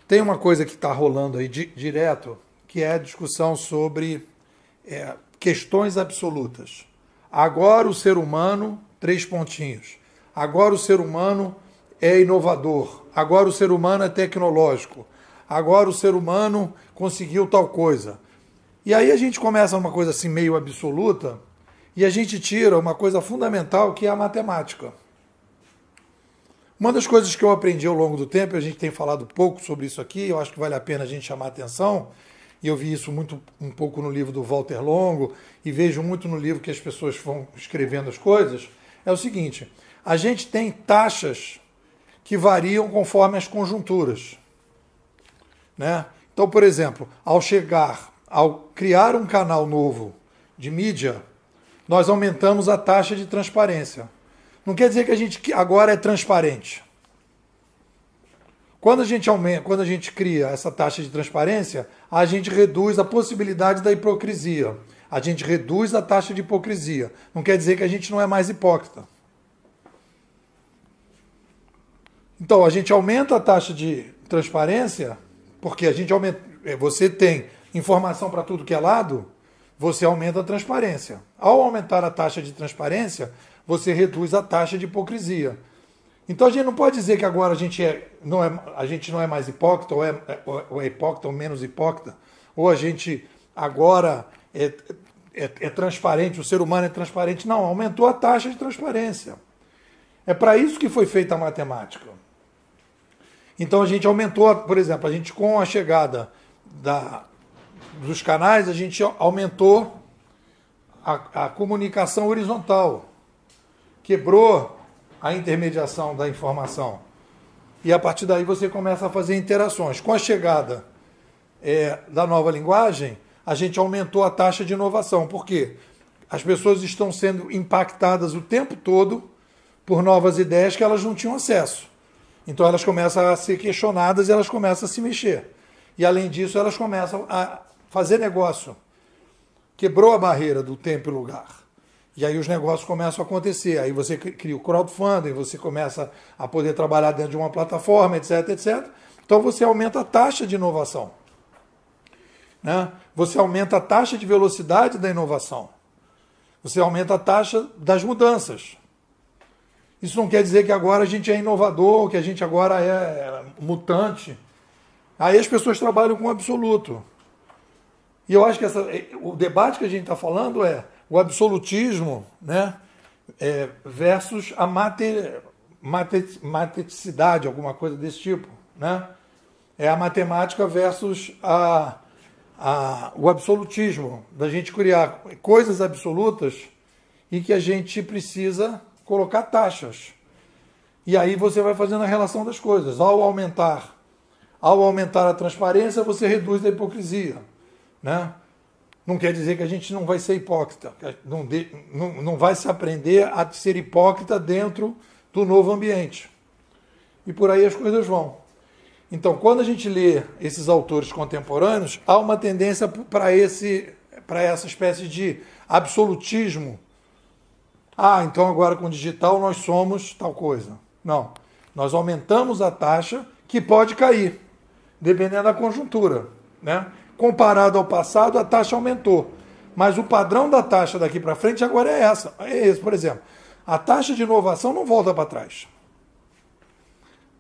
Tem uma coisa que está rolando aí direto, que é a discussão sobre questões absolutas. Agora o ser humano, 3 pontinhos. Agora o ser humano é inovador. Agora o ser humano é tecnológico. Agora o ser humano conseguiu tal coisa. E aí a gente começa uma coisa assim meio absoluta e a gente tira uma coisa fundamental que é a matemática. Uma das coisas que eu aprendi ao longo do tempo, a gente tem falado pouco sobre isso aqui, eu acho que vale a pena a gente chamar a atenção, e eu vi isso um pouco no livro do Walter Longo, e vejo muito no livro que as pessoas vão escrevendo as coisas, é o seguinte: a gente tem taxas que variam conforme as conjunturas. Né? Então, por exemplo, ao criar um canal novo de mídia, nós aumentamos a taxa de transparência. Não quer dizer que a gente agora é transparente. Quando a gente cria essa taxa de transparência, a gente reduz a possibilidade da hipocrisia. A gente reduz a taxa de hipocrisia. Não quer dizer que a gente não é mais hipócrita. Então, a gente aumenta a taxa de transparência, porque você tem informação para tudo que é lado, você aumenta a transparência. Ao aumentar a taxa de transparência, você reduz a taxa de hipocrisia. Então a gente não pode dizer que agora a gente não é mais hipócrita, ou é hipócrita ou menos hipócrita, ou a gente agora é transparente, o ser humano é transparente. Não, aumentou a taxa de transparência. É para isso que foi feita a matemática. Então a gente aumentou, por exemplo, a gente com a chegada dos canais, a gente aumentou a comunicação horizontal. Quebrou a intermediação da informação. E a partir daí você começa a fazer interações. Com a chegada da nova linguagem, a gente aumentou a taxa de inovação. Por quê? As pessoas estão sendo impactadas o tempo todo por novas ideias que elas não tinham acesso. Então elas começam a ser questionadas e elas começam a se mexer. E além disso, elas começam a fazer negócio. Quebrou a barreira do tempo e lugar. E aí os negócios começam a acontecer. Aí você cria o crowdfunding, você começa a poder trabalhar dentro de uma plataforma, etc, etc. Então você aumenta a taxa de inovação. Né? Você aumenta a taxa de velocidade da inovação. Você aumenta a taxa das mudanças. Isso não quer dizer que agora a gente é inovador, que a gente agora é mutante. Aí as pessoas trabalham com o absoluto. E eu acho que o debate que a gente está falando é o absolutismo, né, versus a mateticidade, alguma coisa desse tipo. Né? É a matemática versus o absolutismo, da gente criar coisas absolutas e que a gente precisa colocar taxas. E aí você vai fazendo a relação das coisas. Ao aumentar a transparência, você reduz a hipocrisia. Né? Não quer dizer que a gente não vai ser hipócrita, não vai se aprender a ser hipócrita dentro do novo ambiente. E por aí as coisas vão. Então, quando a gente lê esses autores contemporâneos, há uma tendência para essa espécie de absolutismo. Então agora com o digital nós somos tal coisa. Não, nós aumentamos a taxa que pode cair, dependendo da conjuntura, né? Comparado ao passado, a taxa aumentou. Mas o padrão da taxa daqui para frente agora é esse. Por exemplo, a taxa de inovação não volta para trás.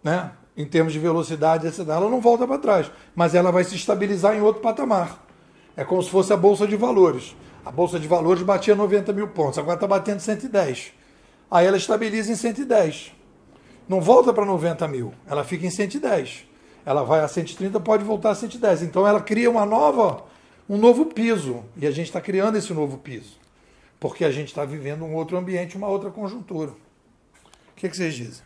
Né? Em termos de velocidade, ela não volta para trás. Mas ela vai se estabilizar em outro patamar. É como se fosse a Bolsa de Valores. A Bolsa de Valores batia 90 mil pontos, agora está batendo 110. Aí ela estabiliza em 110. Não volta para 90 mil, ela fica em 110. Ela vai a 130, pode voltar a 110. Então ela cria um novo piso. E a gente está criando esse novo piso. Porque a gente está vivendo um outro ambiente, uma outra conjuntura. O que vocês dizem?